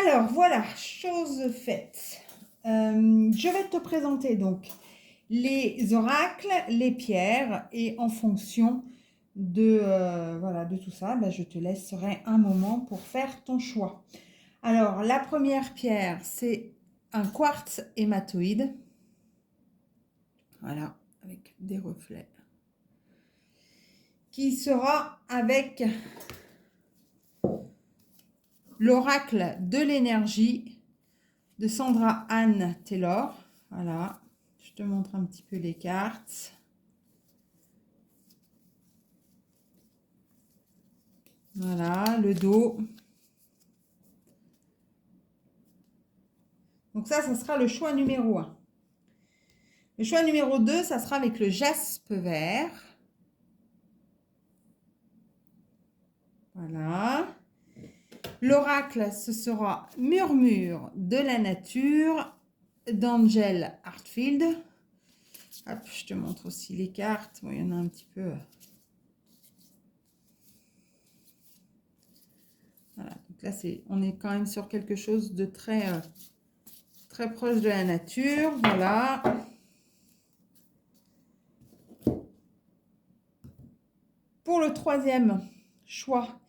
Alors, voilà, chose faite. Je vais te présenter donc les oracles, les pierres, et en fonction de, voilà, de tout ça, ben, je te laisserai un moment pour faire ton choix. Alors, la première pierre, c'est un quartz hématoïde. Voilà, avec des reflets. Qui sera avec l'oracle de l'énergie de Sandra Anne Taylor. Voilà, je te montre un petit peu les cartes. Voilà, le dos. Donc ça sera le choix numéro 1. Le choix numéro 2, ça sera avec le jaspe vert. Voilà. L'oracle, ce sera Murmure de la nature d'Angel Hartfield. Hop, je te montre aussi les cartes. Bon, il y en a un petit peu. Voilà, donc là, on est quand même sur quelque chose de très, très proche de la nature. Voilà. Pour le troisième choix,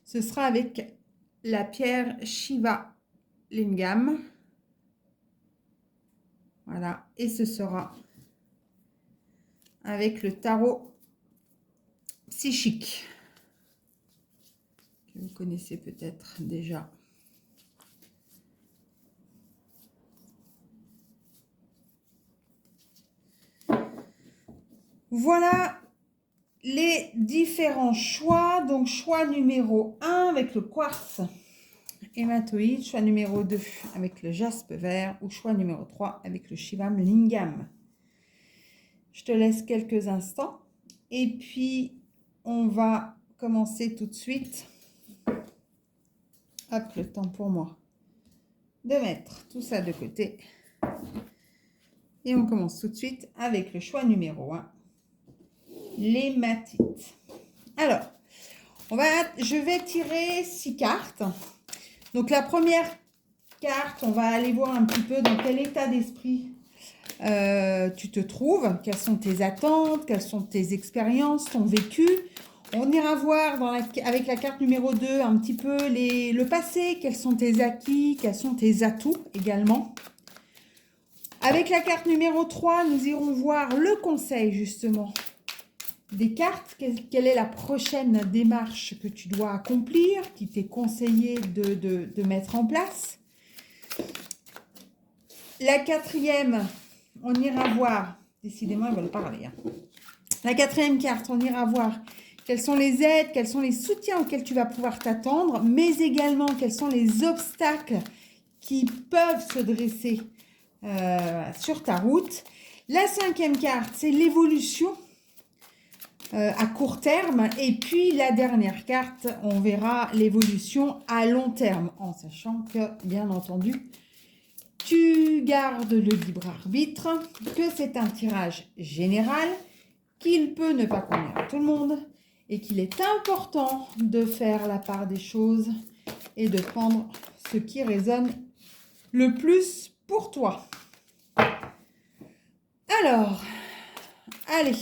ce sera avec la pierre Shiva Lingam. Voilà, et ce sera avec le tarot psychique, que vous connaissez peut-être déjà. Voilà les différents choix. Donc, choix numéro 1 avec le quartz hématoïde, choix numéro 2 avec le jaspe vert ou choix numéro 3 avec le Shivam Lingam. Je te laisse quelques instants et puis on va commencer tout de suite. Hop, le temps pour moi de mettre tout ça de côté. Et on commence tout de suite avec le choix numéro 1, l'hématite. Alors, je vais tirer 6 cartes. Donc la première carte, on va aller voir un petit peu dans quel état d'esprit tu te trouves, quelles sont tes attentes, quelles sont tes expériences, ton vécu. On ira voir avec la carte numéro 2 un petit peu le passé, quels sont tes acquis, quels sont tes atouts également. Avec la carte numéro 3, nous irons voir le conseil justement des cartes. Quelle est la prochaine démarche que tu dois accomplir, qui t'est conseillé de mettre en place. La quatrième, on ira voir, décidément ils veulent parler. La quatrième carte, on ira voir quelles sont les aides, quels sont les soutiens auxquels tu vas pouvoir t'attendre, mais également quels sont les obstacles qui peuvent se dresser sur ta route. La cinquième carte, c'est l'évolution à court terme. Et puis la dernière carte, on verra l'évolution à long terme, en sachant que, bien entendu, tu gardes le libre arbitre, que c'est un tirage général, qu'il peut ne pas convenir à tout le monde et qu'il est important de faire la part des choses et de prendre ce qui résonne le plus pour toi. Alors, allez,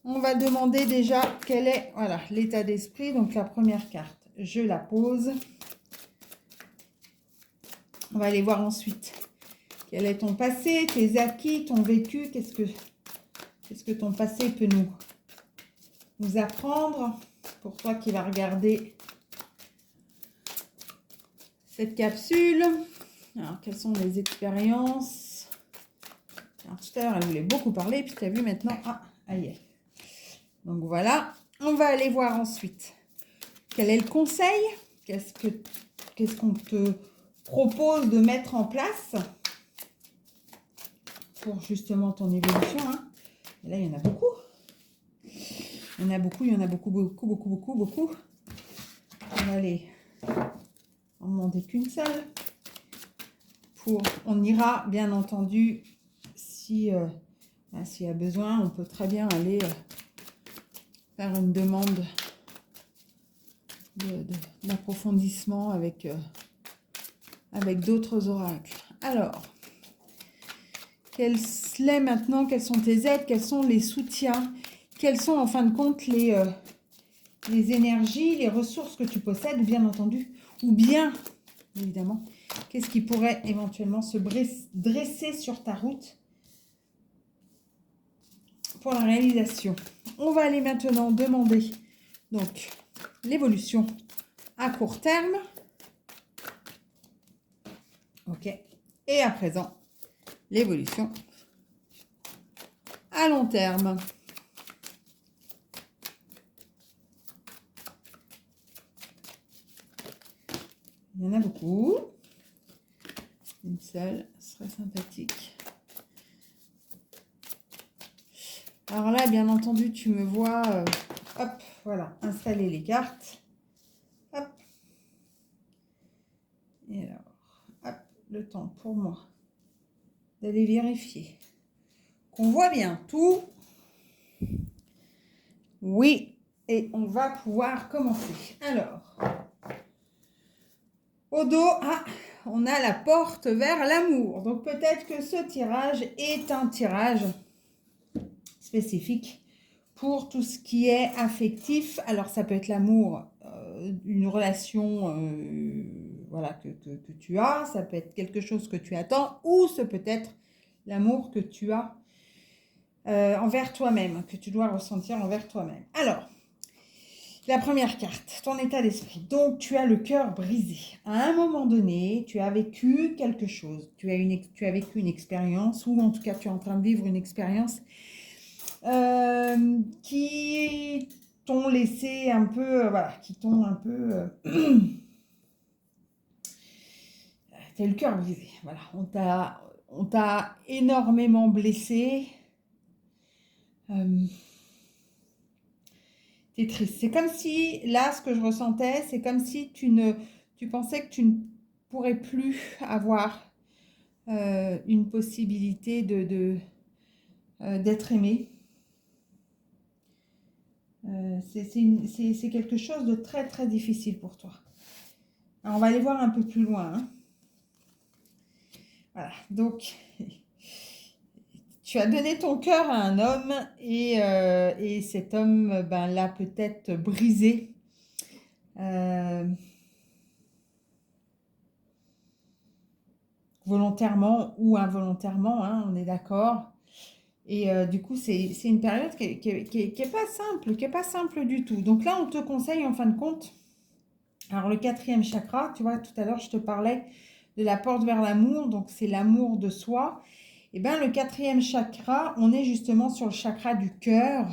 on va demander déjà quel est l'état d'esprit. Donc la première carte, je la pose. On va aller voir ensuite quel est ton passé, tes acquis, ton vécu. Qu'est-ce que ton passé peut nous apprendre pour toi qui vas regarder cette capsule. Alors, quelles sont les expériences? Alors, tout à l'heure, elle voulait beaucoup parler, puis tu as vu maintenant, aïe. Donc voilà, on va aller voir ensuite quel est le conseil, qu'est-ce qu'on te propose de mettre en place pour justement ton évolution. Et là, il y en a beaucoup. Il y en a beaucoup. On va aller en demander qu'une seule. On ira, bien entendu, s'il y a besoin, on peut très bien aller faire une demande d'approfondissement avec avec d'autres oracles. Alors, quels sont tes aides, quels sont les soutiens, quels sont en fin de compte les énergies, les ressources que tu possèdes, bien entendu, ou bien, évidemment, qu'est-ce qui pourrait éventuellement se dresser sur ta route pour la réalisation. On va aller maintenant demander donc l'évolution à court terme. Ok. Et à présent, l'évolution à long terme. Il y en a beaucoup. Une seule serait sympathique. Alors là, bien entendu, tu me vois, hop, voilà, installer les cartes. Hop. Et alors, hop, le temps pour moi d'aller vérifier qu'on voit bien tout. Oui, et on va pouvoir commencer. Alors, au dos, on a la porte vers l'amour. Donc peut-être que ce tirage est un tirage spécifique pour tout ce qui est affectif. Alors ça peut être l'amour, une relation voilà, que tu as, ça peut être quelque chose que tu attends, ou ce peut être l'amour que tu as envers toi-même, que tu dois ressentir envers toi-même. Alors, la première carte, ton état d'esprit. Donc, tu as le cœur brisé. À un moment donné, tu as vécu quelque chose. Tu as vécu une expérience, ou en tout cas, tu es en train de vivre une expérience qui t'ont laissé un peu, voilà, qui t'ont un peu... t'as le cœur brisé. Voilà, on t'a énormément blessé. T'es triste. C'est comme si, là, ce que je ressentais, c'est comme si tu pensais que tu ne pourrais plus avoir une possibilité d'être aimé. C'est quelque chose de très, très difficile pour toi. Alors, on va aller voir un peu plus loin. Hein. Voilà, donc, tu as donné ton cœur à un homme et cet homme ben, l'a peut-être brisé. Volontairement ou involontairement, hein, on est d'accord. Et du coup, c'est une période qui est pas simple du tout. Donc là, on te conseille en fin de compte, alors le 4e chakra, tu vois, tout à l'heure, je te parlais de la porte vers l'amour, donc c'est l'amour de soi. Et bien, le 4e chakra, on est justement sur le chakra du cœur.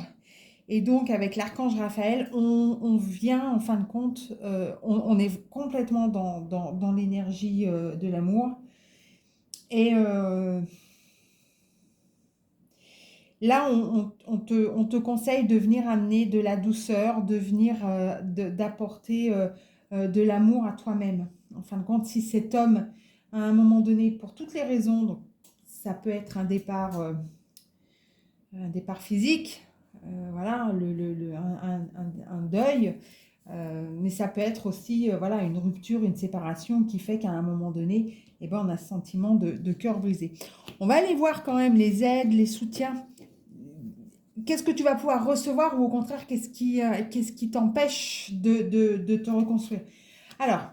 Et donc, avec l'archange Raphaël, on vient, en fin de compte, on est complètement dans l'énergie de l'amour. Et là, on te conseille de venir amener de la douceur, de venir d'apporter de l'amour à toi-même. En fin de compte, si cet homme, à un moment donné, pour toutes les raisons, donc ça peut être un départ physique, voilà, un deuil, mais ça peut être aussi voilà, une rupture, une séparation qui fait qu'à un moment donné, eh ben, on a ce sentiment de cœur brisé. On va aller voir quand même les aides, les soutiens. Qu'est-ce que tu vas pouvoir recevoir ou au contraire, qu'est-ce qui t'empêche de te reconstruire? Alors,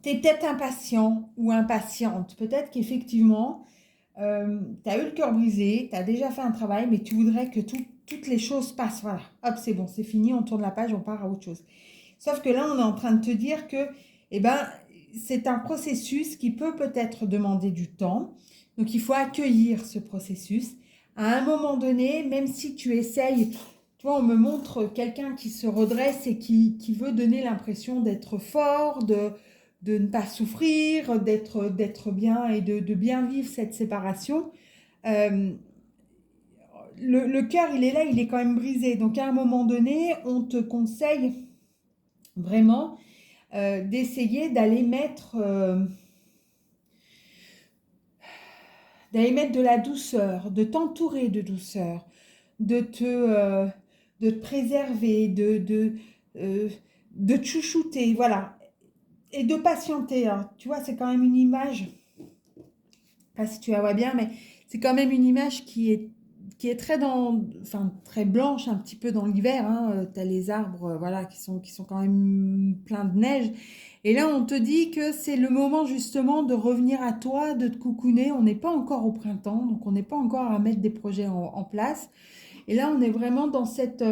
tu es peut-être impatient ou impatiente. Peut-être qu'effectivement, tu as eu le cœur brisé, tu as déjà fait un travail, mais tu voudrais que toutes les choses passent. Voilà, hop, c'est bon, c'est fini, on tourne la page, on part à autre chose. Sauf que là, on est en train de te dire que eh ben, c'est un processus qui peut peut-être demander du temps. Donc, il faut accueillir ce processus. À un moment donné, même si tu essayes, tu vois, on me montre quelqu'un qui se redresse et qui veut donner l'impression d'être fort, de ne pas souffrir, d'être bien et de bien vivre cette séparation. Le cœur, il est là, il est quand même brisé. Donc, à un moment donné, on te conseille vraiment d'essayer d'aller mettre de la douceur, de t'entourer de douceur, de te préserver, de te chouchouter, voilà. et de patienter. Alors, tu vois, c'est quand même une image, pas si tu la vois bien, mais c'est quand même une image qui est très enfin, très blanche, un petit peu dans l'hiver. Hein. Tu as les arbres, voilà, qui sont quand même pleins de neige. Et là, on te dit que c'est le moment justement de revenir à toi, de te coucouner. On n'est pas encore au printemps, donc on n'est pas encore à mettre des projets en place. Et là, on est vraiment dans cette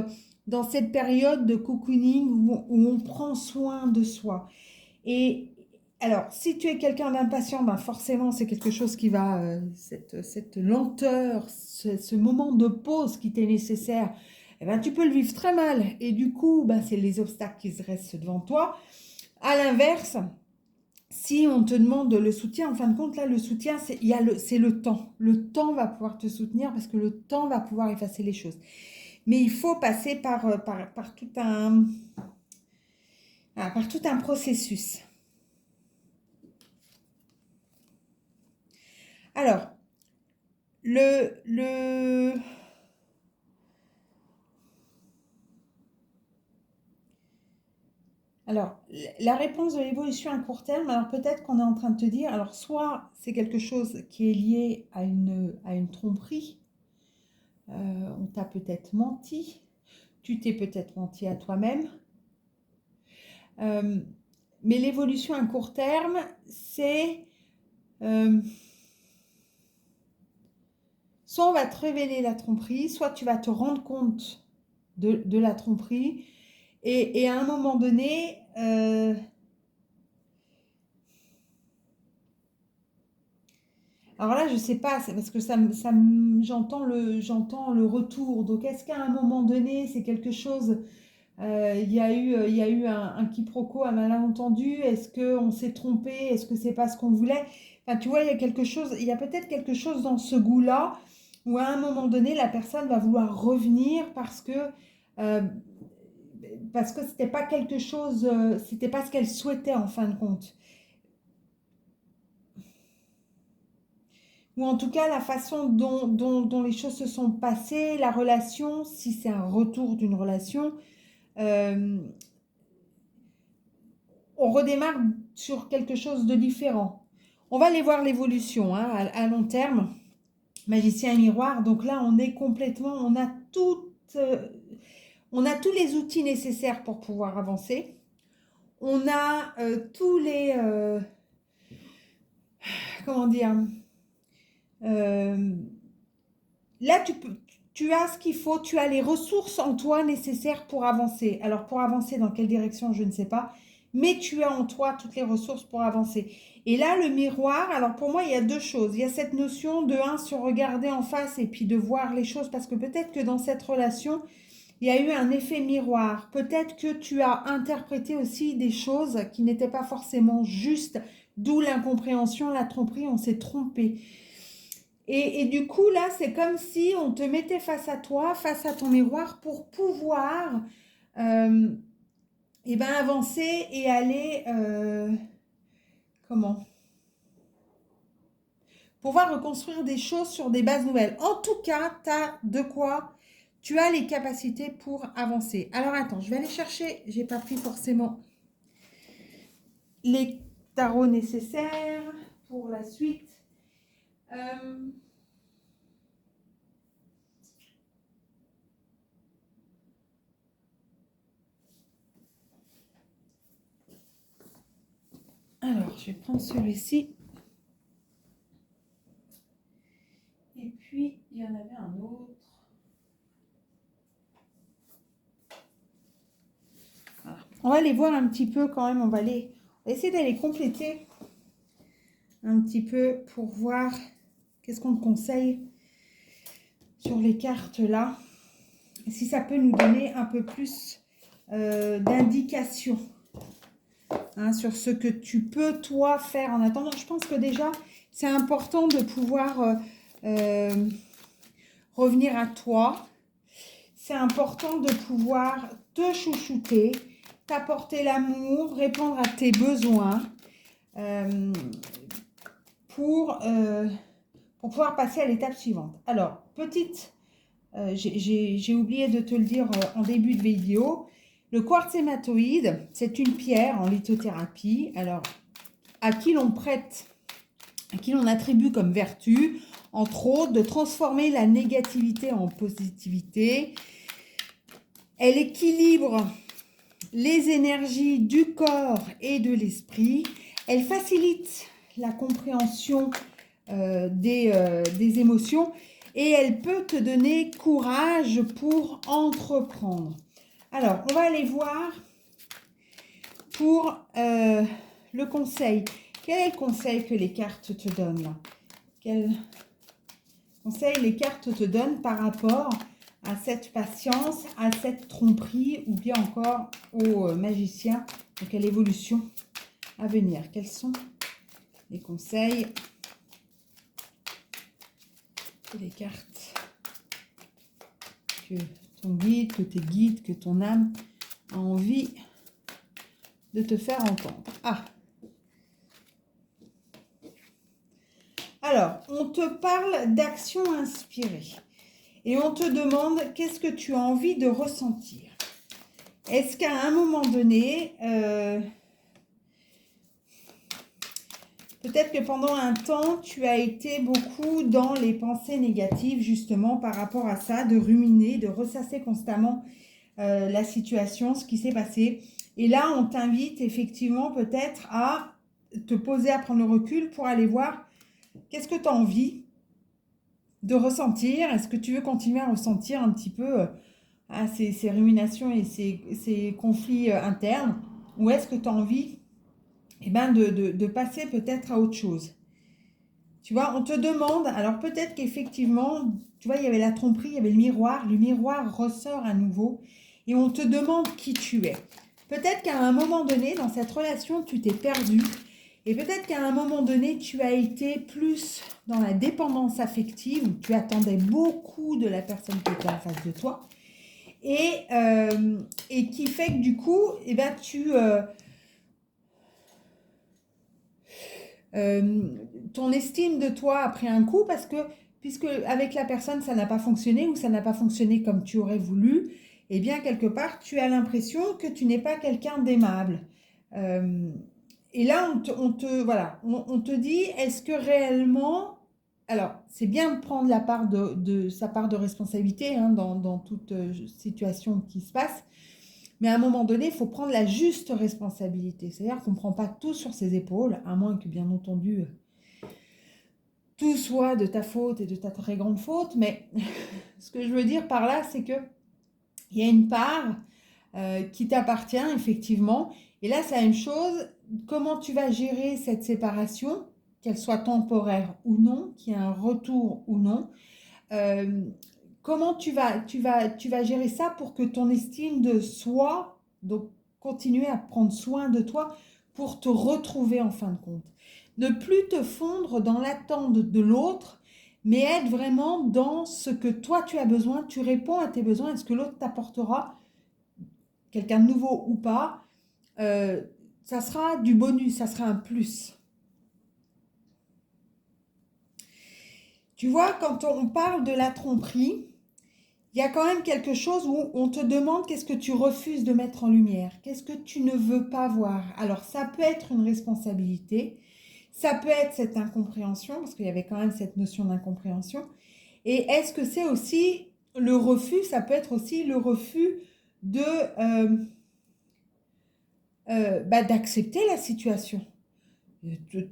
période de cocooning où on prend soin de soi. Et alors, si tu es quelqu'un d'impatient, ben forcément, c'est quelque chose qui va, cette lenteur, ce moment de pause qui t'est nécessaire, eh ben, tu peux le vivre très mal. Et du coup, ben, c'est les obstacles qui se restent devant toi. À l'inverse, si on te demande le soutien, en fin de compte, là, le soutien, c'est le temps. Le temps va pouvoir te soutenir parce que le temps va pouvoir effacer les choses. Mais il faut passer par tout un processus. Alors, alors, la réponse de l'évolution à court terme, alors peut-être qu'on est en train de te dire, alors soit c'est quelque chose qui est lié à une tromperie, on t'a peut-être menti, tu t'es peut-être menti à toi-même, mais l'évolution à court terme, c'est soit on va te révéler la tromperie, soit tu vas te rendre compte de la tromperie, et à un moment donné, alors là, je sais pas, c'est parce que j'entends le retour. Donc, est-ce qu'à un moment donné, c'est quelque chose, il y a eu un quiproquo, un malentendu? Est-ce qu'on s'est trompé? Est-ce que c'est pas ce qu'on voulait? Enfin, tu vois, il y a peut-être quelque chose dans ce goût-là où à un moment donné, la personne va vouloir revenir euh, parce que c'était pas quelque chose, c'était pas ce qu'elle souhaitait en fin de compte. Ou en tout cas la façon dont les choses se sont passées, la relation, si c'est un retour d'une relation, euh, on redémarre sur quelque chose de différent. On va aller voir l'évolution hein, à long terme, magicien et miroir. Donc là, on est complètement, on a tous les outils nécessaires pour pouvoir avancer. On a tous les, comment dire, euh, là, tu as ce qu'il faut, tu as les ressources en toi nécessaires pour avancer. Alors, pour avancer dans quelle direction, je ne sais pas, mais tu as en toi toutes les ressources pour avancer. Et là, le miroir, alors pour moi, il y a deux choses. Il y a cette notion de, se regarder en face et puis de voir les choses, parce que peut-être que dans cette relation, il y a eu un effet miroir. Peut-être que tu as interprété aussi des choses qui n'étaient pas forcément justes, d'où l'incompréhension, la tromperie, on s'est trompé. Et du coup, là, c'est comme si on te mettait face à toi, face à ton miroir, pour pouvoir avancer et aller... comment pouvoir reconstruire des choses sur des bases nouvelles. En tout cas, tu as de quoi... Tu as les capacités pour avancer. Alors, attends, je vais aller chercher... J'ai pas pris forcément les tarots nécessaires pour la suite. Alors, je vais prendre celui-ci. Et puis, il y en avait un autre. Voilà. On va aller voir un petit peu quand même. On va essayer d'aller compléter un petit peu pour voir qu'est-ce qu'on te conseille sur les cartes là. Et si ça peut nous donner un peu plus d'indications sur ce que tu peux toi faire en attendant. Je pense que déjà, c'est important de pouvoir revenir à toi. C'est important de pouvoir te chouchouter, t'apporter l'amour, répondre à tes besoins pour pouvoir passer à l'étape suivante. Alors, j'ai oublié de te le dire en début de vidéo, Le quartz hématoïde, c'est une pierre en lithothérapie. Alors, à qui l'on prête, à qui l'on attribue comme vertu, entre autres, de transformer la négativité en positivité. Elle équilibre les énergies du corps et de l'esprit. Elle facilite la compréhension des émotions et elle peut te donner courage pour entreprendre. Alors, on va aller voir pour le conseil. Quel est le conseil que les cartes te donnent là? Quel conseil les cartes te donnent par rapport à cette patience, à cette tromperie ou bien encore au magicien? Donc à l'évolution à venir. Quels sont les conseils que les cartes, que ton guide, que tes guides, que ton âme a envie de te faire entendre? Ah! Alors, on te parle d'action inspirée et on te demande qu'est-ce que tu as envie de ressentir. Est-ce qu'à un moment donné, peut-être que pendant un temps, tu as été beaucoup dans les pensées négatives justement par rapport à ça, de ruminer, de ressasser constamment la situation, ce qui s'est passé. Et là, on t'invite effectivement peut-être à te poser, à prendre le recul pour aller voir qu'est-ce que tu as envie de ressentir. Est-ce que tu veux continuer à ressentir un petit peu ces ruminations et ces conflits internes, ou est-ce que tu as envie de passer peut-être à autre chose? Tu vois, on te demande, alors peut-être qu'effectivement, tu vois, il y avait la tromperie, il y avait le miroir ressort à nouveau, et on te demande qui tu es. Peut-être qu'à un moment donné, dans cette relation, tu t'es perdu, et peut-être qu'à un moment donné, tu as été plus dans la dépendance affective, où tu attendais beaucoup de la personne qui était en face de toi, et qui fait que du coup, ton estime de toi a pris un coup puisque avec la personne ça n'a pas fonctionné ou ça n'a pas fonctionné comme tu aurais voulu, et bien quelque part tu as l'impression que tu n'es pas quelqu'un d'aimable. Et là voilà, on te dit, est-ce que réellement, alors c'est bien de prendre la part de sa part de responsabilité dans toute situation qui se passe. Mais à un moment donné, il faut prendre la juste responsabilité. C'est-à-dire qu'on ne prend pas tout sur ses épaules, à moins que, bien entendu, tout soit de ta faute et de ta très grande faute. Mais ce que je veux dire par là, c'est qu'il y a une part qui t'appartient, effectivement. Et là, c'est la même chose. Comment tu vas gérer cette séparation, qu'elle soit temporaire ou non, qu'il y ait un retour ou non. Comment tu vas gérer ça pour que ton estime de soi, donc continuer à prendre soin de toi pour te retrouver en fin de compte. Ne plus te fondre dans l'attente de l'autre, mais être vraiment dans ce que toi tu as besoin, tu réponds à tes besoins et ce que l'autre t'apportera, quelqu'un de nouveau ou pas, ça sera du bonus, ça sera un plus. Tu vois, quand on parle de la tromperie, il y a quand même quelque chose où on te demande qu'est-ce que tu refuses de mettre en lumière, qu'est-ce que tu ne veux pas voir. Alors ça peut être une responsabilité, ça peut être cette incompréhension, parce qu'il y avait quand même cette notion d'incompréhension. Et est-ce que c'est aussi le refus, ça peut être aussi le refus d'accepter la situation.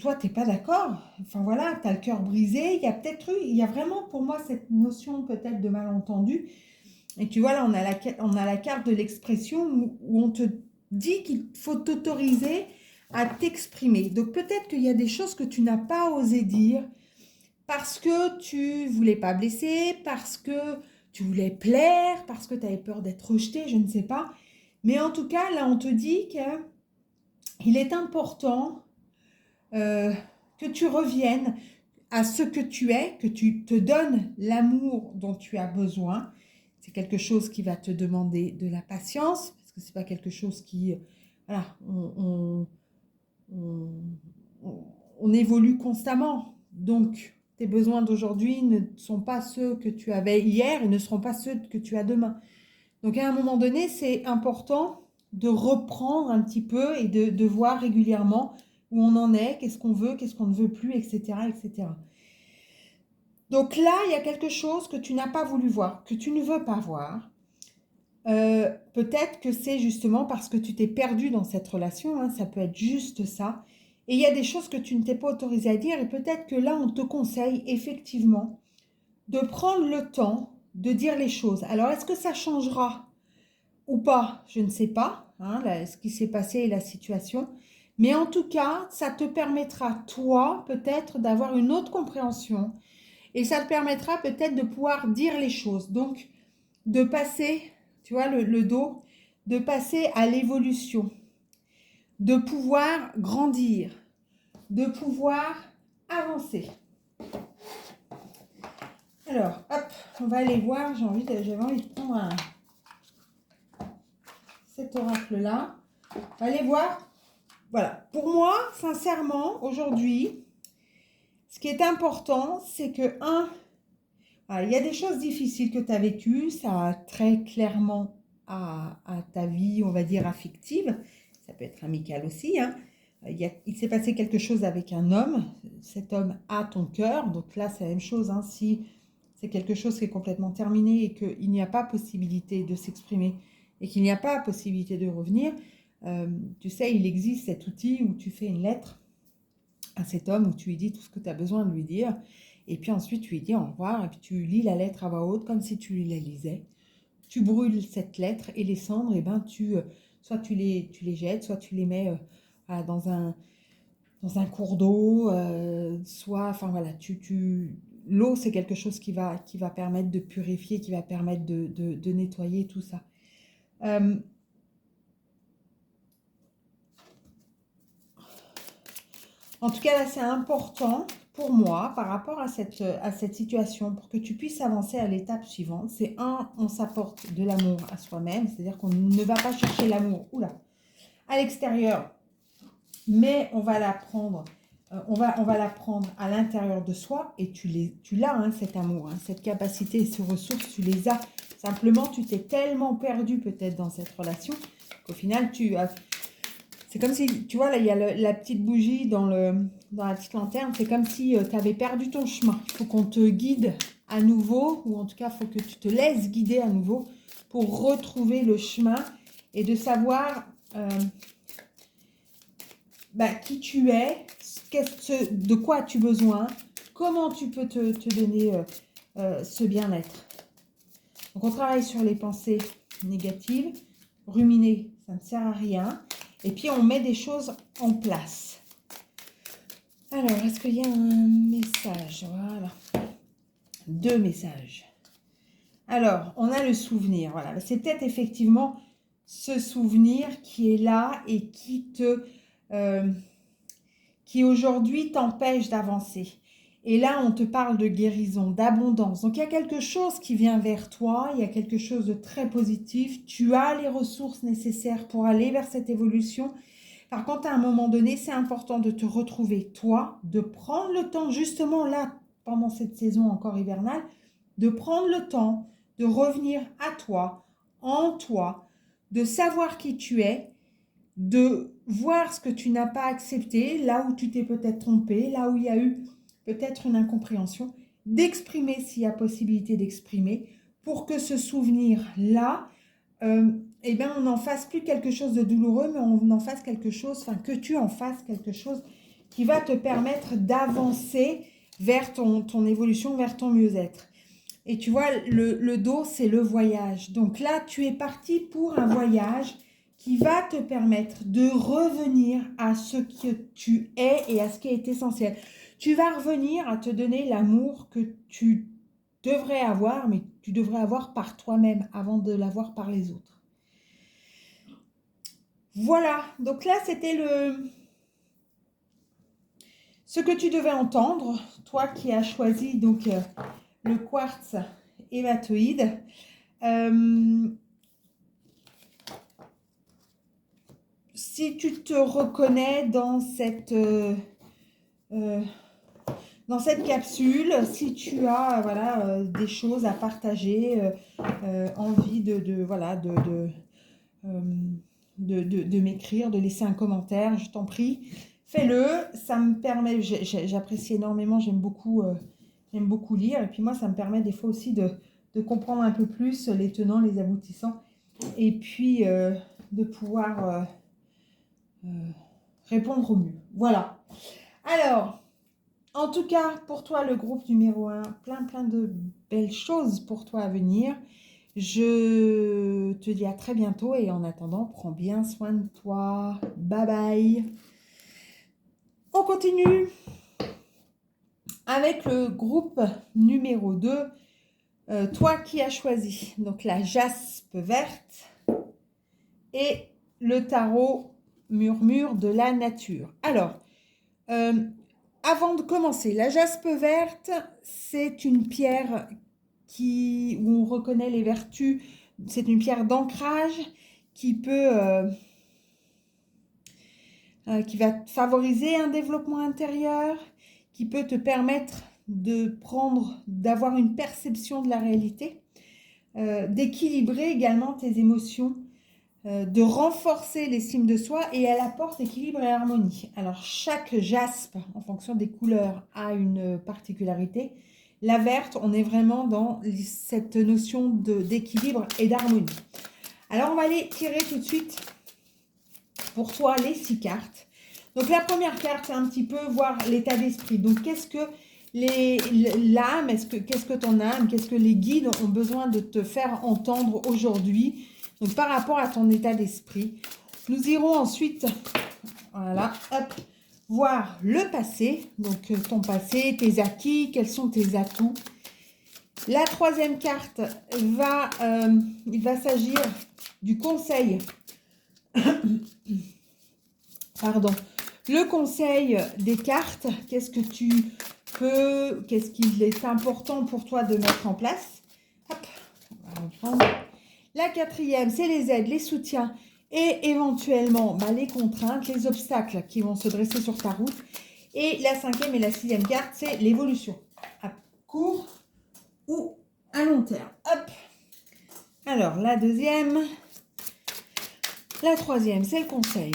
Toi, tu n'es pas d'accord. Enfin voilà, tu as le cœur brisé. Il y a vraiment pour moi cette notion peut-être de malentendu. Et tu vois, là, on a la carte de l'expression où on te dit qu'il faut t'autoriser à t'exprimer. Donc peut-être qu'il y a des choses que tu n'as pas osé dire parce que tu voulais pas blesser, parce que tu voulais plaire, parce que tu avais peur d'être rejeté, je ne sais pas. Mais en tout cas, là, on te dit qu'il est important que tu reviennes à ce que tu es, que tu te donnes l'amour dont tu as besoin. C'est quelque chose qui va te demander de la patience, parce que c'est pas quelque chose qui... Voilà, on évolue constamment. Donc, tes besoins d'aujourd'hui ne sont pas ceux que tu avais hier et ne seront pas ceux que tu as demain. Donc, à un moment donné, c'est important de reprendre un petit peu et de voir régulièrement où on en est, qu'est-ce qu'on veut, qu'est-ce qu'on ne veut plus, etc., etc. Donc là, il y a quelque chose que tu n'as pas voulu voir, que tu ne veux pas voir. Peut-être que c'est justement parce que tu t'es perdu dans cette relation, hein, ça peut être juste ça. Et il y a des choses que tu ne t'es pas autorisé à dire et peut-être que là, on te conseille effectivement de prendre le temps de dire les choses. Alors, est-ce que ça changera ou pas? Je ne sais pas, hein, ce qui s'est passé et la situation. Mais en tout cas, ça te permettra, toi, peut-être d'avoir une autre compréhension et ça te permettra peut-être de pouvoir dire les choses. Donc, de passer, tu vois, le dos, de passer à l'évolution, de pouvoir grandir, de pouvoir avancer. Alors, hop, on va aller voir, j'avais envie de prendre cet oracle-là. On va aller voir. Voilà, pour moi, sincèrement, aujourd'hui, ce qui est important, c'est que, il y a des choses difficiles que tu as vécues, ça a très clairement à ta vie, on va dire, affective. Ça peut être amical aussi, hein. Il s'est passé quelque chose avec un homme. Cet homme a ton cœur. Donc là, c'est la même chose, hein. Si c'est quelque chose qui est complètement terminé et qu'il n'y a pas possibilité de s'exprimer et qu'il n'y a pas possibilité de revenir, tu sais, il existe cet outil où tu fais une lettre à cet homme, où tu lui dis tout ce que tu as besoin de lui dire. Et puis ensuite, tu lui dis au revoir et puis tu lis la lettre à voix haute comme si tu lui la lisais. Tu brûles cette lettre et les cendres, et ben soit tu les jettes, soit tu les mets dans un cours d'eau, soit, enfin voilà, l'eau c'est quelque chose qui va permettre de purifier, qui va permettre de nettoyer tout ça. En tout cas, là, c'est important pour moi par rapport à cette situation, pour que tu puisses avancer à l'étape suivante. C'est on s'apporte de l'amour à soi-même, c'est-à-dire qu'on ne va pas chercher l'amour à l'extérieur, mais on va l'apprendre. On va l'apprendre à l'intérieur de soi et tu l'as, hein, cet amour, hein, cette capacité et ces ressources, tu les as. Simplement, tu t'es tellement perdu peut-être dans cette relation qu'au final, c'est comme si, tu vois, là, il y a la petite bougie dans la petite lanterne. C'est comme si tu avais perdu ton chemin. Il faut qu'on te guide à nouveau, ou en tout cas, il faut que tu te laisses guider à nouveau pour retrouver le chemin et de savoir qui tu es, de quoi as-tu besoin, comment tu peux te donner ce bien-être. Donc, on travaille sur les pensées négatives. Ruminer, ça ne sert à rien. Et puis, on met des choses en place. Alors, est-ce qu'il y a un message? Voilà. 2 messages. Alors, on a le souvenir. Voilà. C'est peut-être effectivement ce souvenir qui est là et qui aujourd'hui t'empêche d'avancer. Et là, on te parle de guérison, d'abondance. Donc, il y a quelque chose qui vient vers toi, il y a quelque chose de très positif. Tu as les ressources nécessaires pour aller vers cette évolution. Par contre, à un moment donné, c'est important de te retrouver, toi, de prendre le temps, justement là, pendant cette saison encore hivernale, de prendre le temps de revenir à toi, en toi, de savoir qui tu es, de voir ce que tu n'as pas accepté, là où tu t'es peut-être trompé, là où il y a eu peut-être une incompréhension, d'exprimer s'il y a possibilité d'exprimer, pour que ce souvenir-là, on n'en fasse plus quelque chose de douloureux, mais on en fasse quelque chose, que tu en fasses quelque chose qui va te permettre d'avancer vers ton évolution, vers ton mieux-être. Et tu vois, le dos, c'est le voyage. Donc là, tu es parti pour un voyage qui va te permettre de revenir à ce que tu es et à ce qui est essentiel. Tu vas revenir à te donner l'amour que tu devrais avoir, mais tu devrais avoir par toi-même avant de l'avoir par les autres. Voilà, donc là, c'était ce que tu devais entendre, toi qui as choisi donc le quartz hématoïde. Si tu te reconnais dans cette capsule, si tu as des choses à partager, envie de m'écrire, de laisser un commentaire, je t'en prie. Fais-le, ça me permet, j'apprécie énormément, j'aime beaucoup lire. Et puis moi, ça me permet des fois aussi de comprendre un peu plus les tenants, les aboutissants. Et puis de pouvoir répondre au mieux. Voilà. Alors, en tout cas, pour toi, le groupe numéro 1, plein de belles choses pour toi à venir. Je te dis à très bientôt et en attendant, prends bien soin de toi. Bye bye. On continue avec le groupe numéro 2. Toi qui as choisi donc la jaspe verte et le tarot murmure de la nature. Alors, avant de commencer, la jaspe verte, c'est une pierre où on reconnaît les vertus. C'est une pierre d'ancrage qui va favoriser un développement intérieur, qui peut te permettre d'avoir une perception de la réalité, d'équilibrer également tes émotions, de renforcer l'estime de soi, et elle apporte équilibre et harmonie. Alors chaque jaspe, en fonction des couleurs, a une particularité. La verte, on est vraiment dans cette notion d'équilibre et d'harmonie. Alors on va aller tirer tout de suite pour toi les 6 cartes. Donc la première carte, c'est un petit peu voir l'état d'esprit. Donc qu'est-ce que l'âme, qu'est-ce que ton âme, qu'est-ce que les guides ont besoin de te faire entendre aujourd'hui, donc par rapport à ton état d'esprit. Nous irons ensuite, voilà, hop, voir le passé, donc ton passé, tes acquis, quels sont tes atouts. La troisième carte il va s'agir du conseil. Pardon. Le conseil des cartes, qu'est-ce qu'il est important pour toi de mettre en place. Hop, on va reprendre. La quatrième, c'est les aides, les soutiens et éventuellement les contraintes, les obstacles qui vont se dresser sur ta route. Et la cinquième et la sixième carte, c'est l'évolution à court ou à long terme. Hop. Alors, la deuxième, la troisième, c'est le conseil.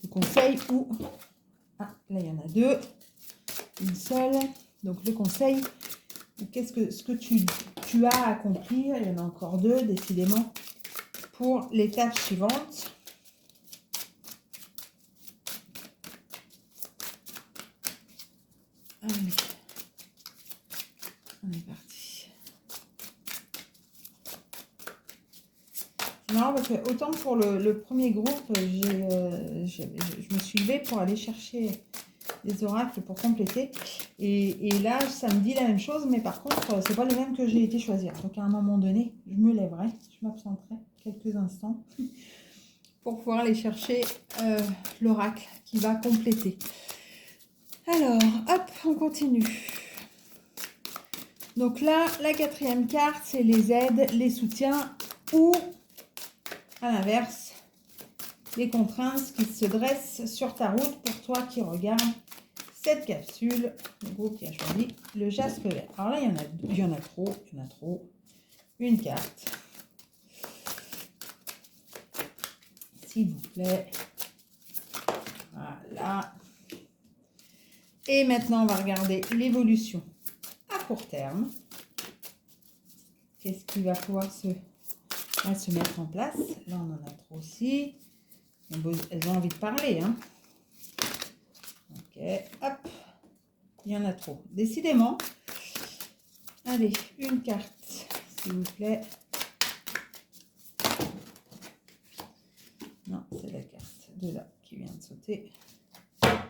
Le conseil ou... Ah, là, il y en a deux. Une seule. Donc, le conseil, ce que tu as à accomplir. Il y en a encore deux, décidément, pour l'étape suivante. Allez. On est parti. Non, parce que autant pour le premier groupe, je me suis levée pour aller chercher les oracles pour compléter. Et là, ça me dit la même chose, mais par contre, c'est pas le même que j'ai été choisir. Donc à un moment donné, je me lèverai, je m'absenterai quelques instants pour pouvoir aller chercher l'oracle qui va compléter. Alors, hop, on continue. Donc là, la quatrième carte, c'est les aides, les soutiens ou, à l'inverse, les contraintes qui se dressent sur ta route pour toi qui regarde cette capsule. Le groupe qui a choisi le jaspe vert. Alors là, il y en a trop. Une carte. S'il vous plaît. Voilà. Et maintenant, on va regarder l'évolution à court terme. Qu'est-ce qui va pouvoir se mettre en place? Là, on en a trop aussi. Elles ont envie de parler, hein. Ok, hop. Il y en a trop. Décidément. Allez, une carte, s'il vous plaît. Non, c'est la carte de là qui vient de sauter. Il va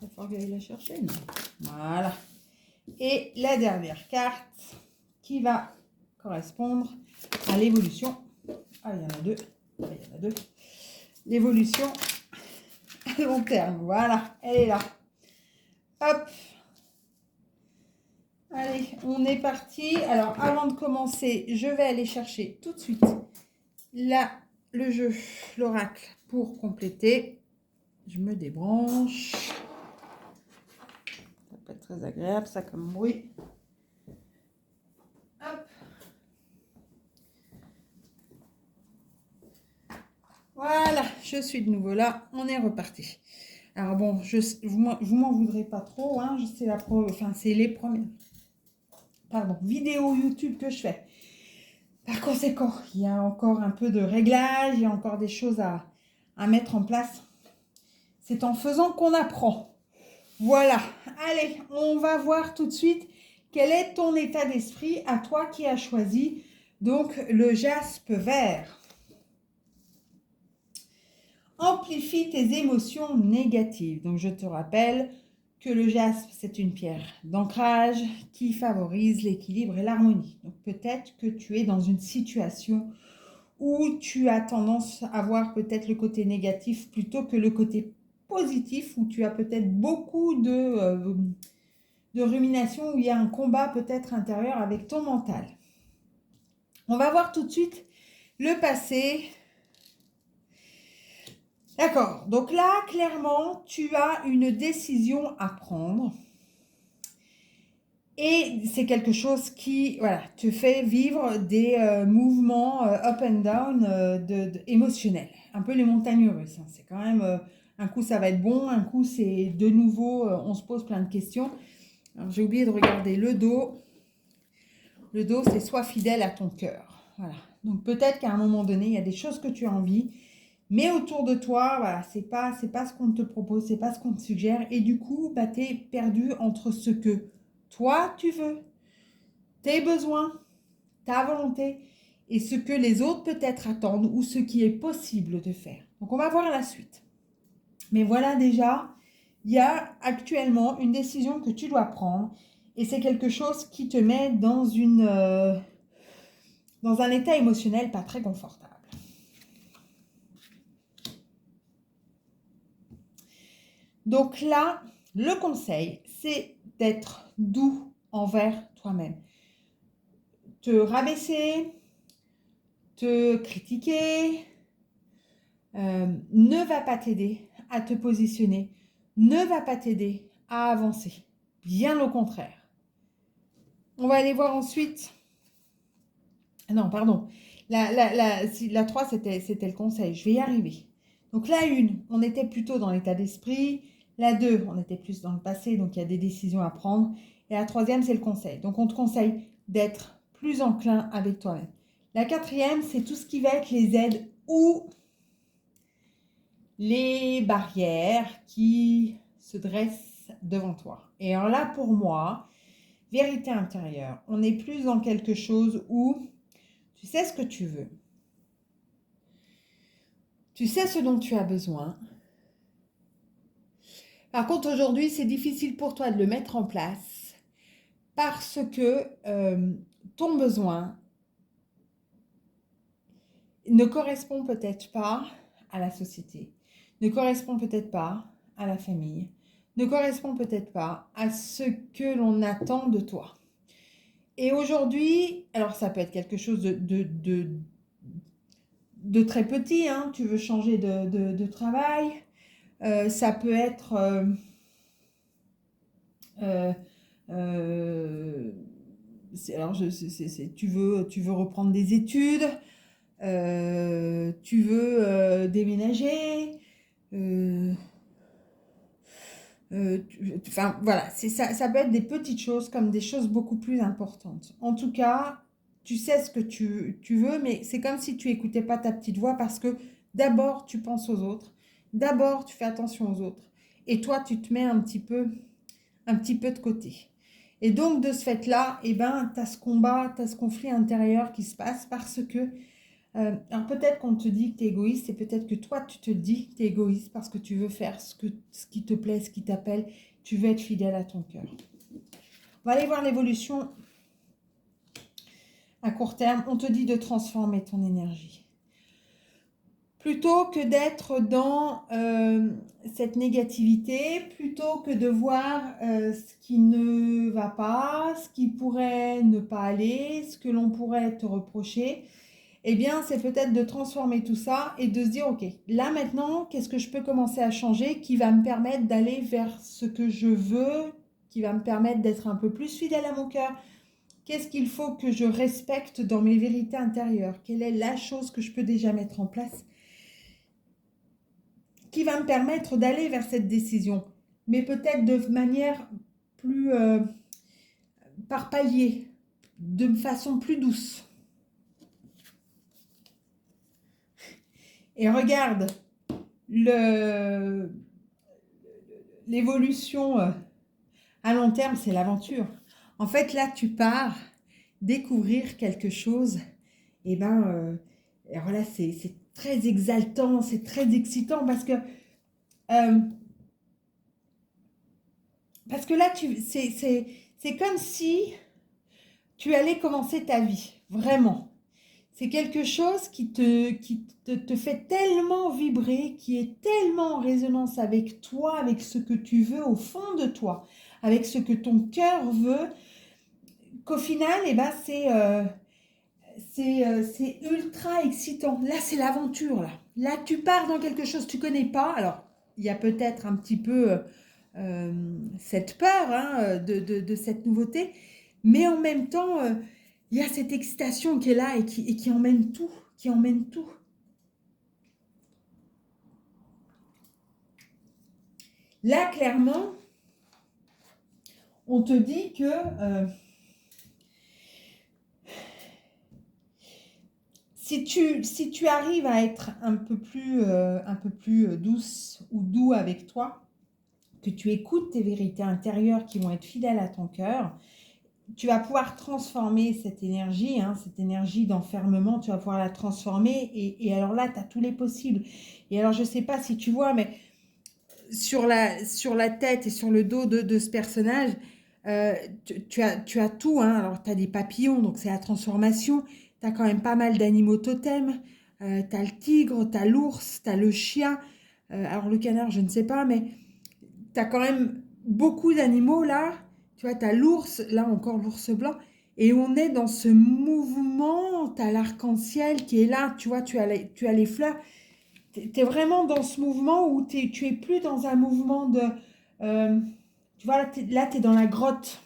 falloir que j'aille la chercher, non? Voilà. Et la dernière carte qui va correspondre à l'évolution. Ah, il y en a deux. Ah, il y en a deux. L'évolution à long terme. Voilà, elle est là. Hop. Allez, on est parti. Alors, avant de commencer, je vais aller chercher tout de suite là le jeu, l'oracle pour compléter. Je me débranche. Ça peut être très agréable, ça, comme bruit. Hop. je suis de nouveau là, on est reparti. Alors bon, vous m'en voudrez pas trop, hein, c'est les premières vidéos YouTube que je fais. Par conséquent, il y a encore un peu de réglage, il y a encore des choses à mettre en place. C'est en faisant qu'on apprend. Voilà, allez, on va voir tout de suite quel est ton état d'esprit à toi qui as choisi donc le jaspe vert. Amplifie tes émotions négatives. Donc je te rappelle que le jaspe, c'est une pierre d'ancrage qui favorise l'équilibre et l'harmonie. Donc peut-être que tu es dans une situation où tu as tendance à voir peut-être le côté négatif plutôt que le côté positif, où tu as peut-être beaucoup de rumination, où il y a un combat peut-être intérieur avec ton mental. On va voir tout de suite le passé. D'accord, donc là, clairement, tu as une décision à prendre. Et c'est quelque chose qui, voilà, te fait vivre des mouvements up and down émotionnels. Un peu les montagnes russes. Hein. C'est quand même, un coup ça va être bon, un coup c'est de nouveau, on se pose plein de questions. Alors j'ai oublié de regarder le dos. Le dos, c'est sois fidèle à ton cœur. Voilà. Donc peut-être qu'à un moment donné, il y a des choses que tu as envie. Mais autour de toi, voilà, c'est pas ce qu'on te propose, c'est pas ce qu'on te suggère. Et du coup, bah, tu es perdu entre ce que toi, tu veux, tes besoins, ta volonté, et ce que les autres peut-être attendent ou ce qui est possible de faire. Donc, on va voir la suite. Mais voilà déjà, il y a actuellement une décision que tu dois prendre. Et c'est quelque chose qui te met dans un état émotionnel pas très confortable. Donc là, le conseil, c'est d'être doux envers toi-même. Te rabaisser, te critiquer, ne va pas t'aider à te positionner, ne va pas t'aider à avancer. Bien au contraire. On va aller voir ensuite. Non, pardon. La 3, c'était le conseil. Je vais y arriver. Donc la 1, on était plutôt dans l'état d'esprit. La 2, on était plus dans le passé, donc il y a des décisions à prendre. Et la 3e, c'est le conseil. Donc on te conseille d'être plus enclin avec toi-même. La 4e, c'est tout ce qui va être les aides ou les barrières qui se dressent devant toi. Et alors là, pour moi, vérité intérieure, on est plus dans quelque chose où tu sais ce que tu veux. Tu sais ce dont tu as besoin. Par contre, aujourd'hui, c'est difficile pour toi de le mettre en place parce que ton besoin ne correspond peut-être pas à la société, ne correspond peut-être pas à la famille, ne correspond peut-être pas à ce que l'on attend de toi. Et aujourd'hui, alors ça peut être quelque chose de très petit, hein, tu veux changer de travail, ça peut être tu veux reprendre des études, tu veux déménager, enfin voilà, ça peut être des petites choses comme des choses beaucoup plus importantes. En tout cas, tu sais ce que tu veux, mais c'est comme si tu écoutais pas ta petite voix parce que d'abord tu penses aux autres, d'abord tu fais attention aux autres, et toi tu te mets un petit peu de côté. Et donc de ce fait-là, eh ben, tu as ce combat, tu as ce conflit intérieur qui se passe parce que alors peut-être qu'on te dit que tu es égoïste et peut-être que toi tu te dis que tu es égoïste parce que tu veux faire ce qui te plaît, ce qui t'appelle, tu veux être fidèle à ton cœur. On va aller voir l'évolution à court terme. On te dit de transformer ton énergie. Plutôt que d'être dans cette négativité, plutôt que de voir ce qui ne va pas, ce qui pourrait ne pas aller, ce que l'on pourrait te reprocher, eh bien, c'est peut-être de transformer tout ça et de se dire, ok, là maintenant, qu'est-ce que je peux commencer à changer qui va me permettre d'aller vers ce que je veux, qui va me permettre d'être un peu plus fidèle à mon cœur. Qu'est-ce qu'il faut que je respecte dans mes vérités intérieures? Quelle est la chose que je peux déjà mettre en place qui va me permettre d'aller vers cette décision. Mais peut-être de manière plus par palier, de façon plus douce. Et regarde, l'évolution à long terme, c'est l'aventure. En fait, là, tu pars découvrir quelque chose. Et ben, alors là, c'est très exaltant, c'est très excitant parce que là, c'est comme si tu allais commencer ta vie, vraiment. C'est quelque chose qui te fait tellement vibrer, qui est tellement en résonance avec toi, avec ce que tu veux au fond de toi, avec ce que ton cœur veut, qu'au final, eh ben, c'est ultra excitant. Là, c'est l'aventure. Là, tu pars dans quelque chose que tu ne connais pas. Alors, il y a peut-être un petit peu cette peur hein, de cette nouveauté, mais en même temps... il y a cette excitation qui est là et qui emmène tout, qui emmène tout. Là, clairement, on te dit que si tu arrives à être un peu plus douce ou doux avec toi, que tu écoutes tes vérités intérieures qui vont être fidèles à ton cœur, tu vas pouvoir transformer cette énergie d'enfermement, tu vas pouvoir la transformer et alors là, tu as tous les possibles. Et alors, je ne sais pas si tu vois, mais sur la tête et sur le dos de ce personnage, tu as tout. Hein. Alors, tu as des papillons, donc c'est la transformation. Tu as quand même pas mal d'animaux totems. Tu as le tigre, tu as l'ours, tu as le chien. Alors, le canard, je ne sais pas, mais tu as quand même beaucoup d'animaux là. Tu vois, tu as l'ours, là encore l'ours blanc. Et on est dans ce mouvement, tu as l'arc-en-ciel qui est là, tu vois, tu as les fleurs. Tu es vraiment dans ce mouvement où tu es plus dans un mouvement de... tu vois, là, tu es dans la grotte.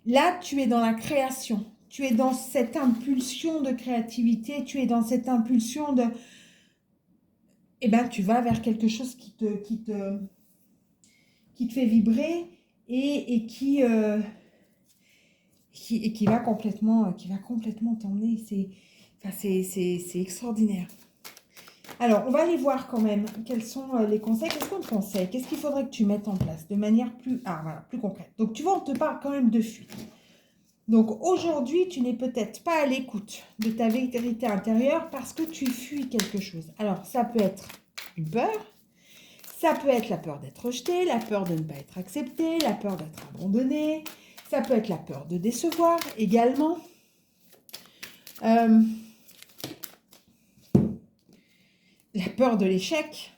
Là, tu es dans la création. Tu es dans cette impulsion de créativité. Tu es dans cette impulsion de... Eh bien, tu vas vers quelque chose qui te fait vibrer et qui va complètement t'emmener. C'est extraordinaire. Alors, on va aller voir quand même quels sont les conseils. Qu'est-ce qu'on te conseille? Qu'est-ce qu'il faudrait que tu mettes en place de manière plus concrète? Donc, tu vois, on te parle quand même de fuite. Donc, aujourd'hui, tu n'es peut-être pas à l'écoute de ta vérité intérieure parce que tu fuis quelque chose. Alors, ça peut être une peur. Ça peut être la peur d'être rejeté, la peur de ne pas être accepté, la peur d'être abandonné. Ça peut être la peur de décevoir également. La peur de l'échec.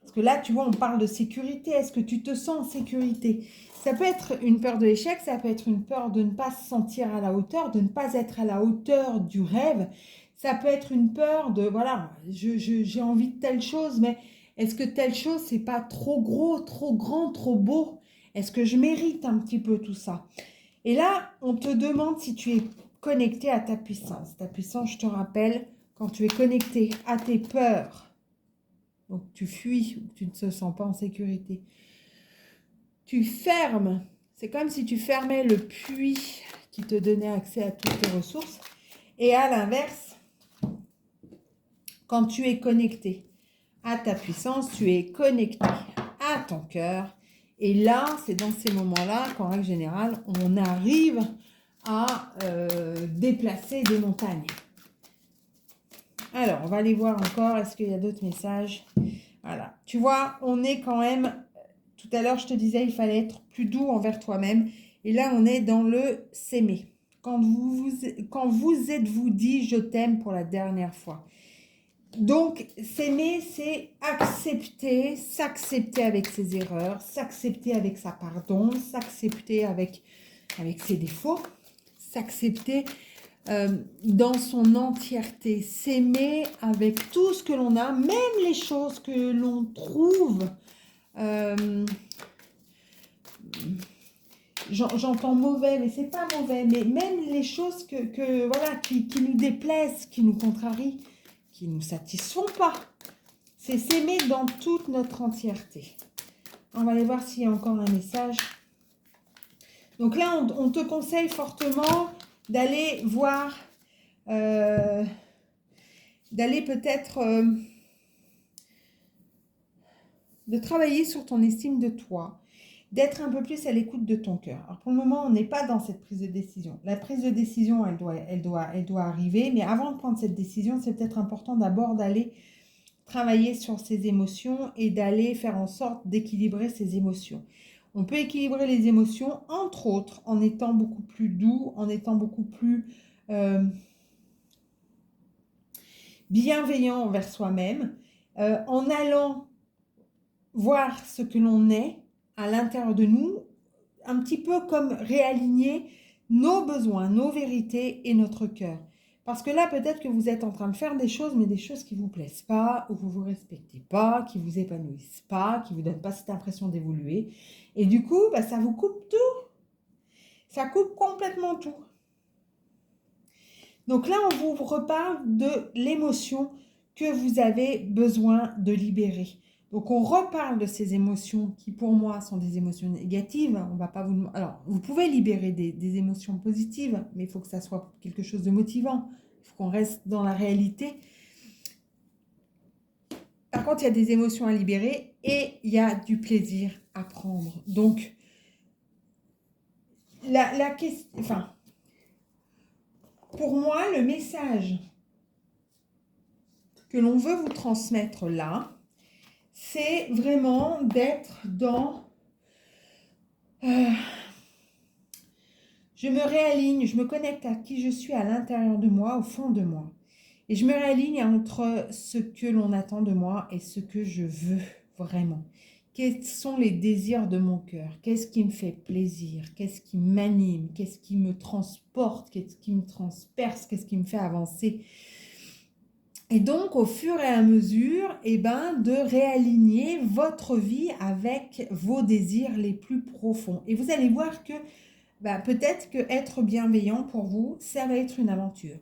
Parce que là, tu vois, on parle de sécurité. Est-ce que tu te sens en sécurité? Ça peut être une peur de l'échec, ça peut être une peur de ne pas se sentir à la hauteur, de ne pas être à la hauteur du rêve. Ça peut être une peur de, voilà, j'ai envie de telle chose, mais est-ce que telle chose, c'est pas trop gros, trop grand, trop beau? Est-ce que je mérite un petit peu tout ça? Et là, on te demande si tu es connecté à ta puissance. Ta puissance, je te rappelle, quand tu es connecté à tes peurs, donc tu fuis ou tu ne te sens pas en sécurité, tu fermes, c'est comme si tu fermais le puits qui te donnait accès à toutes tes ressources. Et à l'inverse, quand tu es connecté à ta puissance, tu es connecté à ton cœur. Et là, c'est dans ces moments-là qu'en règle générale, on arrive à déplacer des montagnes. Alors, on va aller voir encore. Est-ce qu'il y a d'autres messages? Voilà. Tu vois, on est quand même... Tout à l'heure, je te disais, il fallait être plus doux envers toi-même. Et là, on est dans le s'aimer. Quand vous êtes-vous dit « je t'aime » pour la dernière fois? Donc, s'aimer, c'est accepter, s'accepter avec ses erreurs, s'accepter avec sa pardon, s'accepter avec ses défauts, s'accepter dans son entièreté, s'aimer avec tout ce que l'on a, même les choses que l'on trouve, j'entends mauvais, mais c'est pas mauvais, mais même les choses voilà, qui nous déplaisent, qui nous contrarient, qui ne nous satisfont pas, C'est s'aimer dans toute notre entièreté. On va aller voir s'il y a encore un message. Donc là, on te conseille fortement d'aller voir, d'aller peut-être, de travailler sur ton estime de toi, d'être un peu plus à l'écoute de ton cœur. Alors pour le moment, on n'est pas dans cette prise de décision. La prise de décision, elle doit arriver, mais avant de prendre cette décision, c'est peut-être important d'abord d'aller travailler sur ses émotions et d'aller faire en sorte d'équilibrer ses émotions. On peut équilibrer les émotions, entre autres, en étant beaucoup plus doux, en étant beaucoup plus bienveillant envers soi-même, en allant voir ce que l'on est à l'intérieur de nous, un petit peu comme réaligner nos besoins, nos vérités et notre cœur. Parce que là, peut-être que vous êtes en train de faire des choses, mais des choses qui ne vous plaisent pas, ou vous ne vous respectez pas, qui ne vous épanouissent pas, qui ne vous donnent pas cette impression d'évoluer. Et du coup, ça vous coupe tout. Ça coupe complètement tout. Donc là, on vous reparle de l'émotion que vous avez besoin de libérer. Donc, on reparle de ces émotions qui, pour moi, sont des émotions négatives. On va pas vous... Alors, vous pouvez libérer des émotions positives, mais il faut que ça soit quelque chose de motivant. Il faut qu'on reste dans la réalité. Par contre, il y a des émotions à libérer et il y a du plaisir à prendre. Donc, la question... Enfin, pour moi, le message que l'on veut vous transmettre là, c'est vraiment d'être dans... je me réaligne, je me connecte à qui je suis à l'intérieur de moi, au fond de moi. Et je me réaligne entre ce que l'on attend de moi et ce que je veux vraiment. Quels sont les désirs de mon cœur? Qu'est-ce qui me fait plaisir? Qu'est-ce qui m'anime? Qu'est-ce qui me transporte? Qu'est-ce qui me transperce? Qu'est-ce qui me fait avancer? Et donc, au fur et à mesure, de réaligner votre vie avec vos désirs les plus profonds. Et vous allez voir que peut-être que être bienveillant pour vous, ça va être une aventure.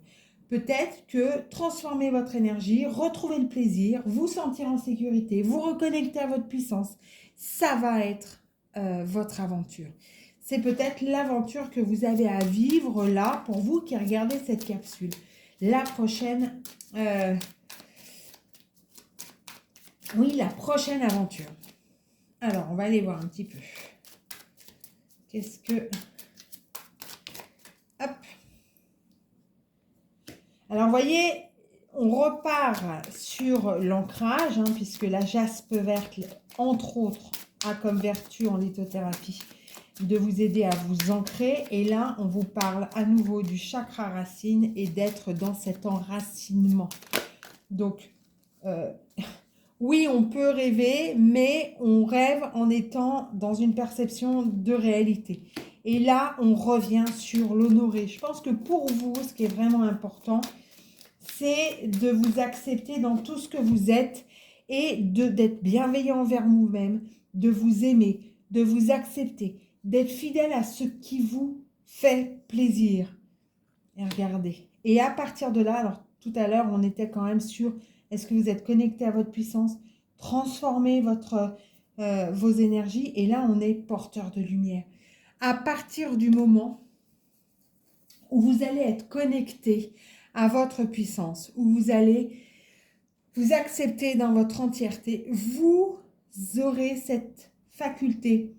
Peut-être que transformer votre énergie, retrouver le plaisir, vous sentir en sécurité, vous reconnecter à votre puissance, ça va être votre aventure. C'est peut-être l'aventure que vous avez à vivre là pour vous qui regardez cette capsule. La prochaine... oui, la prochaine aventure. Alors, on va aller voir un petit peu. Qu'est-ce que... Hop. Alors, vous voyez, on repart sur l'ancrage, puisque la jaspe verte, entre autres, a comme vertu en lithothérapie de vous aider à vous ancrer. Et là, on vous parle à nouveau du chakra racine et d'être dans cet enracinement. Donc, oui, on peut rêver, mais on rêve en étant dans une perception de réalité. Et là, on revient sur l'honorer. Je pense que pour vous, ce qui est vraiment important, c'est de vous accepter dans tout ce que vous êtes et d'être bienveillant envers vous-même, de vous aimer, de vous accepter, d'être fidèle à ce qui vous fait plaisir. Et regardez. Et à partir de là, alors tout à l'heure, on était quand même sur... Est-ce que vous êtes connecté à votre puissance? Transformez vos énergies. Et là, on est porteur de lumière. À partir du moment où vous allez être connecté à votre puissance, où vous allez vous accepter dans votre entièreté, vous aurez cette faculté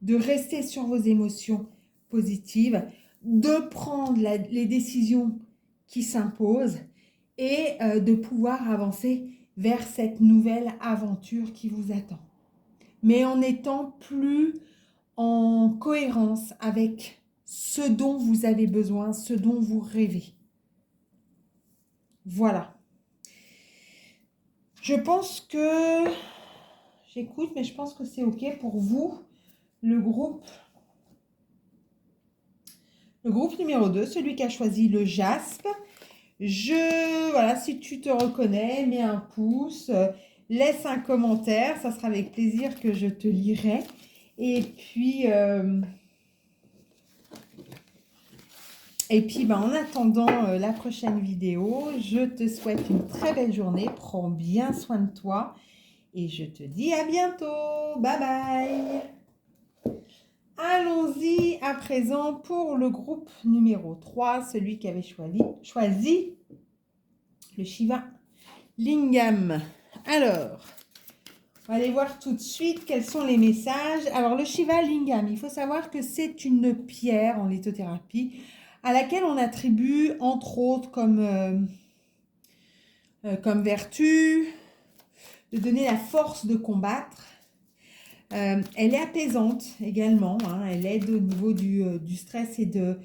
de rester sur vos émotions positives, de prendre les décisions qui s'imposent et de pouvoir avancer vers cette nouvelle aventure qui vous attend. Mais en étant plus en cohérence avec ce dont vous avez besoin, ce dont vous rêvez. Voilà. Je pense que... J'écoute, mais je pense que c'est OK pour vous. Le groupe numéro 2, celui qui a choisi le jaspe. Voilà, si tu te reconnais, mets un pouce, laisse un commentaire, ça sera avec plaisir que je te lirai. Et puis, Et puis, ben, en attendant la prochaine vidéo, je te souhaite une très belle journée. Prends bien soin de toi. Et je te dis à bientôt. Bye bye. Allons-y à présent pour le groupe numéro 3, celui qui avait choisi le Shiva Lingam. Alors, on va aller voir tout de suite quels sont les messages. Alors, le Shiva Lingam, il faut savoir que c'est une pierre en lithothérapie à laquelle on attribue, entre autres, comme vertu, de donner la force de combattre. Elle est apaisante également, hein, elle aide au niveau du stress et des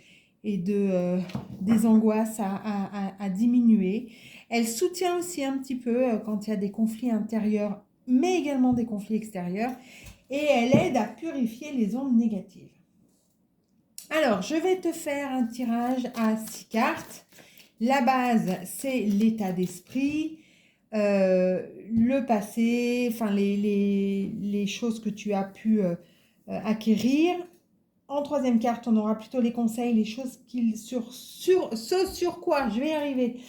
angoisses à diminuer. Elle soutient aussi un petit peu quand il y a des conflits intérieurs, mais également des conflits extérieurs. Et elle aide à purifier les ondes négatives. Alors, je vais te faire un tirage à 6 cartes. La base, c'est l'état d'esprit. Le passé, enfin les choses que tu as pu acquérir. En troisième carte, on aura plutôt les conseils, les choses ce sur quoi, je vais y arriver.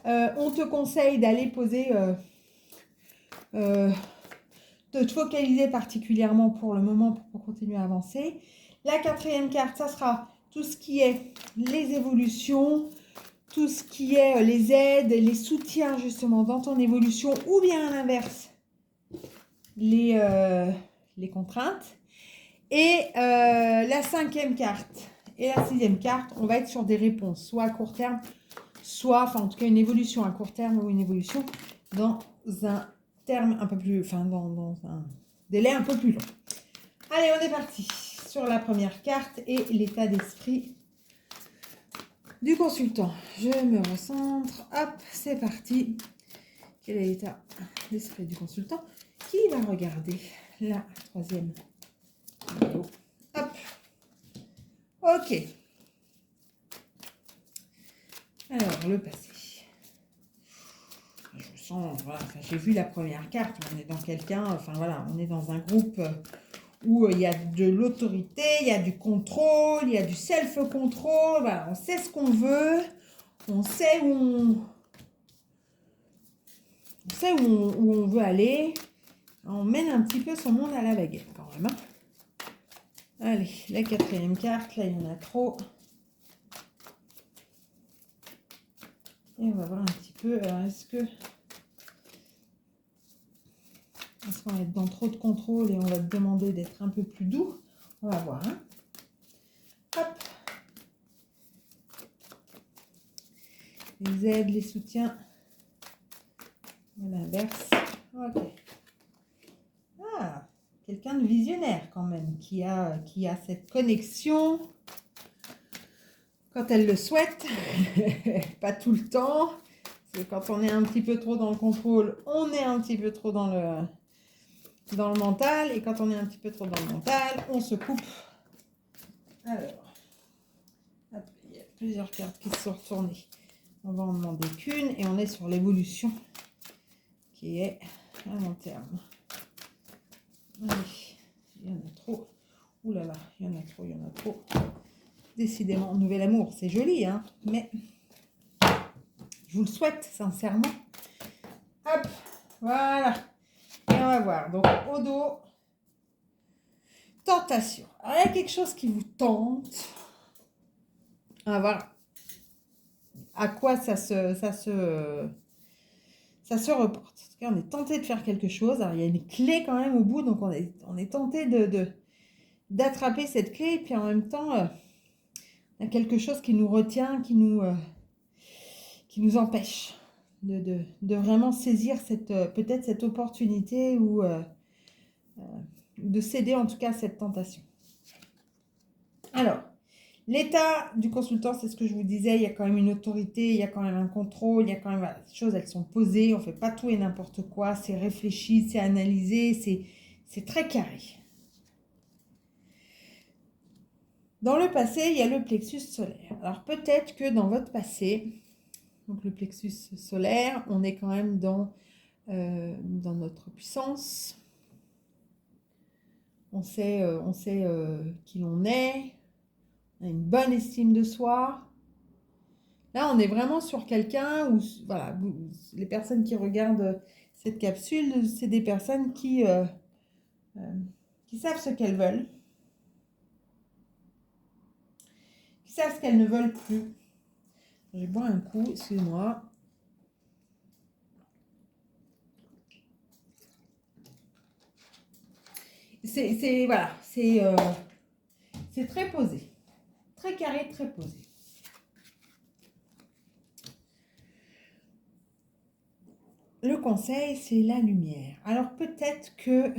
On te conseille d'aller poser, de te focaliser particulièrement pour le moment pour continuer à avancer. La quatrième carte, ça sera tout ce qui est les évolutions, tout ce qui est les aides, les soutiens justement dans ton évolution, ou bien à l'inverse, les contraintes. Et la cinquième carte et la sixième carte, on va être sur des réponses, soit à court terme, soit, enfin en tout cas une évolution à court terme ou une évolution dans un terme un peu plus, enfin dans un délai un peu plus long. Allez, on est parti sur la première carte et l'état d'esprit du consultant. Je me recentre. Hop, c'est parti. Quel est l'état d'esprit du consultant qui va regarder la troisième vidéo. Hop. Ok. Alors, le passé. Je sens, voilà, j'ai vu la première carte. On est dans quelqu'un, enfin voilà, on est dans un groupe où il y a de l'autorité, il y a du contrôle, il y a du self-control. Voilà, on sait ce qu'on veut. On sait où on veut aller. On mène un petit peu son monde à la baguette quand même. Hein. Allez, la quatrième carte, là il y en a trop. Et on va voir un petit peu, alors est-ce qu'on va être dans trop de contrôle et on va te demander d'être un peu plus doux? On va voir. Hein. Hop. Les aides, les soutiens. L'inverse. Ok. Ah, quelqu'un de visionnaire quand même, qui a cette connexion quand elle le souhaite, pas tout le temps. Parce que quand on est un petit peu trop dans le contrôle, on est un petit peu trop dans le mental. Et quand on est un petit peu trop dans le mental, on se coupe. Alors, hop, il y a plusieurs cartes qui se sont retournées. On va en demander qu'une et on est sur l'évolution qui est à long terme. Allez, il y en a trop. Ouh là là, il y en a trop, il y en a trop. Décidément, nouvel amour, c'est joli, hein, mais je vous le souhaite sincèrement. Hop, voilà. Et on va voir. Donc, au dos, tentation. Alors, il y a quelque chose qui vous tente. On va voir à quoi ça se reporte. En tout cas, on est tenté de faire quelque chose. Alors, il y a une clé quand même au bout, donc on est tenté d'attraper cette clé. Et puis en même temps, il y a quelque chose qui nous retient, qui nous empêche de vraiment saisir peut-être cette opportunité ou de céder en tout cas à cette tentation. Alors, l'état du consultant, c'est ce que je vous disais, il y a quand même une autorité, il y a quand même un contrôle, il y a quand même, voilà, les choses, elles sont posées, on ne fait pas tout et n'importe quoi, c'est réfléchi, c'est analysé, c'est très carré. Dans le passé, il y a le plexus solaire. Alors peut-être que dans votre passé, donc le plexus solaire, on est quand même dans notre puissance. On sait qui l'on est. On a une bonne estime de soi. Là, on est vraiment sur quelqu'un où, voilà, les personnes qui regardent cette capsule, c'est des personnes euh, qui savent ce qu'elles veulent, qui savent ce qu'elles ne veulent plus. Je bois un coup, excuse-moi. Voilà, c'est très posé, très carré, très posé. Le conseil, c'est la lumière. Alors peut-être que,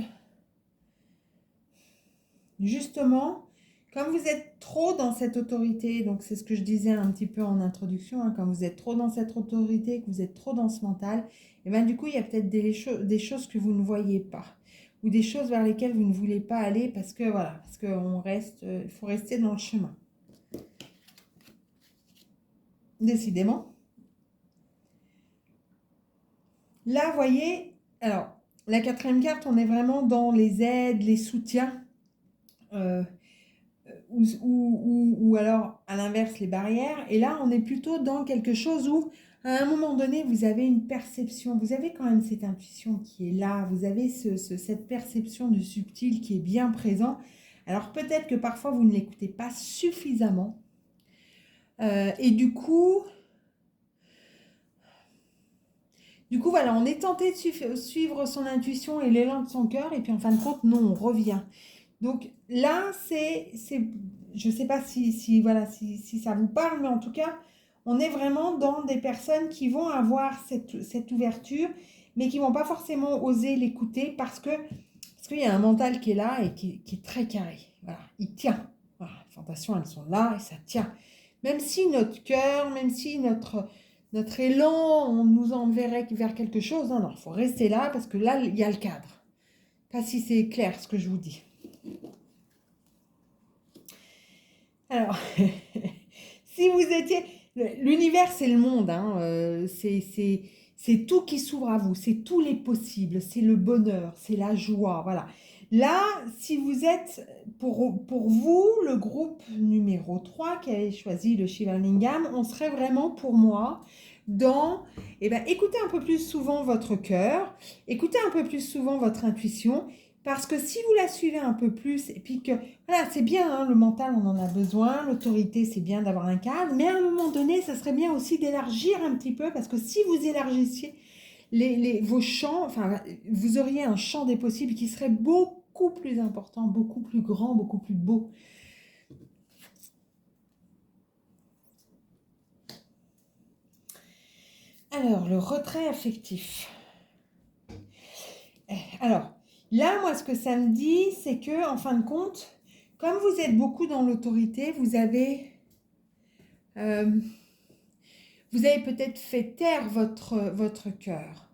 justement, comme vous êtes trop dans cette autorité, donc c'est ce que je disais un petit peu en introduction, hein, quand vous êtes trop dans cette autorité, que vous êtes trop dans ce mental, et bien du coup, il y a peut-être des choses que vous ne voyez pas, ou des choses vers lesquelles vous ne voulez pas aller parce que voilà, parce qu'on reste, il faut rester dans le chemin. Décidément. Là, vous voyez, alors, la quatrième carte, on est vraiment dans les aides, les soutiens, euh, ou alors, à l'inverse, les barrières. Et là, on est plutôt dans quelque chose où, à un moment donné, vous avez une perception, vous avez quand même cette intuition qui est là, vous avez cette perception du subtil qui est bien présent. Alors, peut-être que parfois, vous ne l'écoutez pas suffisamment. Et du coup, voilà, on est tenté de suivre son intuition et l'élan de son cœur, et puis en fin de compte, non, on revient. Donc là, je ne sais pas voilà, si ça vous parle, mais en tout cas, on est vraiment dans des personnes qui vont avoir cette ouverture, mais qui ne vont pas forcément oser l'écouter parce qu'il y a un mental qui est là et qui est très carré. Voilà, il tient. Voilà, les fantasions, elles sont là et ça tient. Même si notre cœur, même si notre élan, on nous enverrait vers quelque chose, non, non, il faut rester là parce que là, il y a le cadre. Pas si c'est clair ce que je vous dis. Alors, si vous étiez... L'univers, c'est le monde, hein, c'est tout qui s'ouvre à vous, c'est tous les possibles, c'est le bonheur, c'est la joie, voilà. Là, si vous êtes, pour vous, le groupe numéro 3 qui avait choisi le Shiva Lingam, on serait vraiment, pour moi, dans, écoutez un peu plus souvent votre cœur, écoutez un peu plus souvent votre intuition, parce que si vous la suivez un peu plus, et puis que, voilà, c'est bien, hein, le mental, on en a besoin, l'autorité, c'est bien d'avoir un cadre, mais à un moment donné, ça serait bien aussi d'élargir un petit peu, parce que si vous élargissiez vos champs, enfin, vous auriez un champ des possibles qui serait beaucoup plus important, beaucoup plus grand, beaucoup plus beau. Alors, le retrait affectif. Alors, là, moi, ce que ça me dit, c'est que, en fin de compte, comme vous êtes beaucoup dans l'autorité, vous avez peut-être fait taire votre cœur.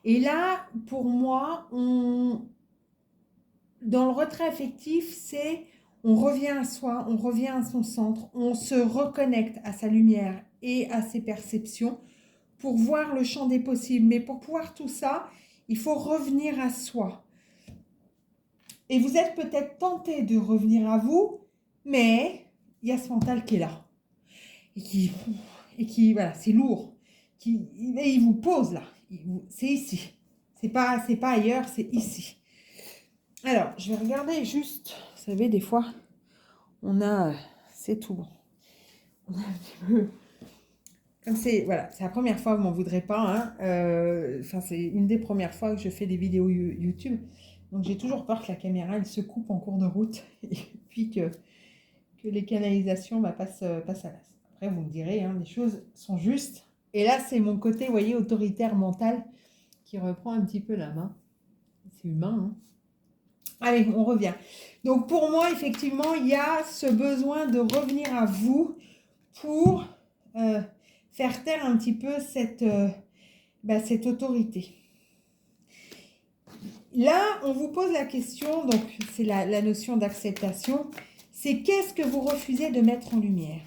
Et là, pour moi, dans le retrait affectif, c'est on revient à soi, on revient à son centre, on se reconnecte à sa lumière et à ses perceptions pour voir le champ des possibles. Mais pour pouvoir tout ça, il faut revenir à soi. Et vous êtes peut-être tenté de revenir à vous, mais il y a ce mental qui est là. Et qui voilà, c'est lourd. Il vous pose là. C'est ici. C'est pas ailleurs, c'est ici. Alors, je vais regarder juste. Vous savez, des fois, c'est tout bon. On a un petit peu. Comme c'est la première fois, vous m'en voudrez pas. Hein, c'est une des premières fois que je fais des vidéos YouTube. Donc, j'ai toujours peur que la caméra elle se coupe en cours de route et puis que les canalisations passent à l'as. Après, vous me direz, hein, les choses sont justes. Et là, c'est mon côté, vous voyez, autoritaire mental qui reprend un petit peu la main. C'est humain, hein. Allez, on revient. Donc, pour moi, effectivement, il y a ce besoin de revenir à vous pour faire taire un petit peu cette autorité. Là, on vous pose la question, donc c'est la notion d'acceptation, c'est qu'est-ce que vous refusez de mettre en lumière?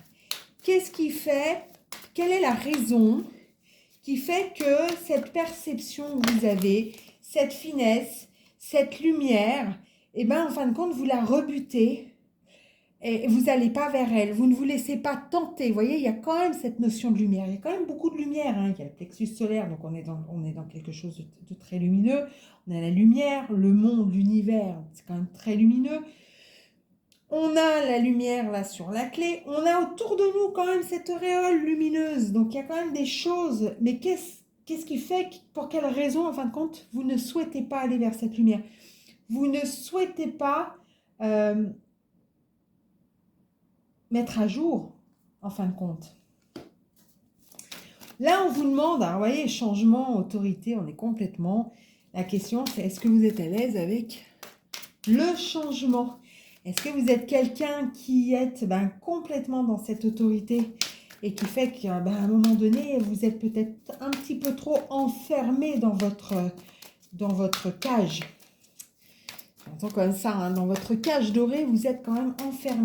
Qu'est-ce qui fait, quelle est la raison qui fait que cette perception que vous avez, cette finesse, cette lumière, en fin de compte, vous la rebutez et vous n'allez pas vers elle, vous ne vous laissez pas tenter. Vous voyez, il y a quand même cette notion de lumière. Il y a quand même beaucoup de lumière. Hein. Il y a le plexus solaire, donc on est dans quelque chose de très lumineux. On a la lumière, le monde, l'univers, c'est quand même très lumineux. On a la lumière là sur la clé. On a autour de nous quand même cette auréole lumineuse. Donc il y a quand même des choses. Mais qu'est-ce qui fait, pour quelle raison, en fin de compte, vous ne souhaitez pas aller vers cette lumière? Vous ne souhaitez pas mettre à jour, en fin de compte. Là, on vous demande, vous voyez, changement, autorité, on est complètement... La question, c'est est-ce que vous êtes à l'aise avec le changement? Est-ce que vous êtes quelqu'un qui est complètement dans cette autorité et qui fait qu'à un moment donné, vous êtes peut-être un petit peu trop enfermé dans votre cage. J'entends comme ça, hein, dans votre cage dorée, vous êtes quand même enfermé.